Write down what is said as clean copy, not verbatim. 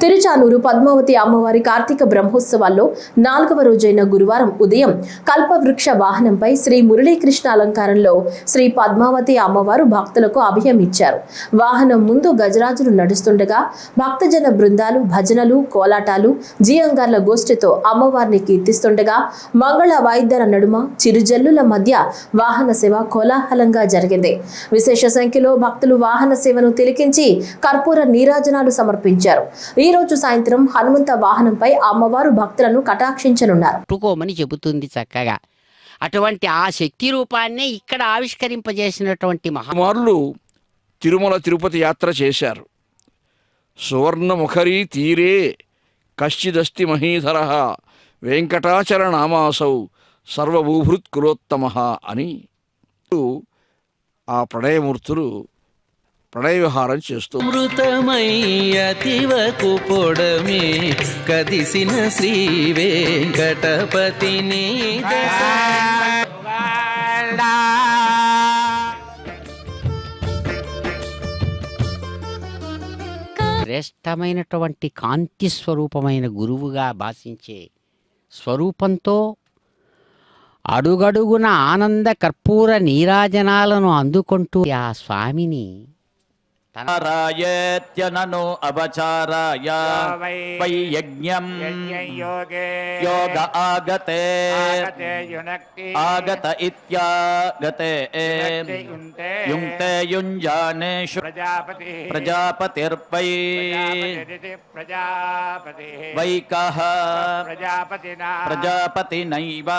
తిరుచానూరు పద్మావతి అమ్మవారి కార్తీక బ్రహ్మోత్సవాల్లో 4వ రోజైన గురువారం ఉదయం కల్పవృక్ష వాహనంపై శ్రీ మురళీకృష్ణ అలంకారంలో శ్రీ పద్మావతి అమ్మవారు భక్తులకు అభయం ఇచ్చారు. వాహనం ముందు గజరాజులు నడుస్తుండగా భక్తజన బృందాలు భజనలు కోలాటాలు జియంగార్ల గోష్ఠితో అమ్మవారిని కీర్తిస్తుండగా మంగళ వాయిద్యాల నడుమ చిరుజల్లుల మధ్య వాహన సేవ కోలాహలంగా జరిగింది. విశేష సంఖ్యలో భక్తులు వాహన సేవను తిలకించి కర్పూర నీరాజనాలు సమర్పించారు. ఈ రోజు సాయంత్రం హనుమంత వాహనంపై అమ్మవారు భక్తులను కటాక్షించనున్నారు. పట్టుకోమని చెబుతుంది చక్కగా. అటువంటి ఆ శక్తి రూపాన్నే ఇక్కడ ఆవిష్కరింపజేసినటువంటి మహామారులు తిరుమల తిరుపతి యాత్ర చేశారు. సువర్ణముఖరీ తీరే కశ్చిదస్తి మహీధర వెంకటాచల నామాసౌ సర్వభూభృత్ కులోత్తమ అని ఆ ప్రణయమూర్తులు ప్రణయ విహారం చేస్తూ అమృతమయ్యతివకు పొడమే కదిసిన శ్రీ వెంకటపతిని శ్రేష్టమైనటువంటి కాంతి స్వరూపమైన గురువుగా భాషించే స్వరూపంతో అడుగడుగున ఆనంద కర్పూర నీరాజనాలను అందుకుంటూ ఆ స్వామిని రాయేత్యనను అవచారాయ వై యజ్ఞం యోగ ఆగతే ఆగత ఇత్యాగతే యుంక్తే యుంజానేషు ప్రజాపతిర్వై వైకః ప్రజాపతినైవ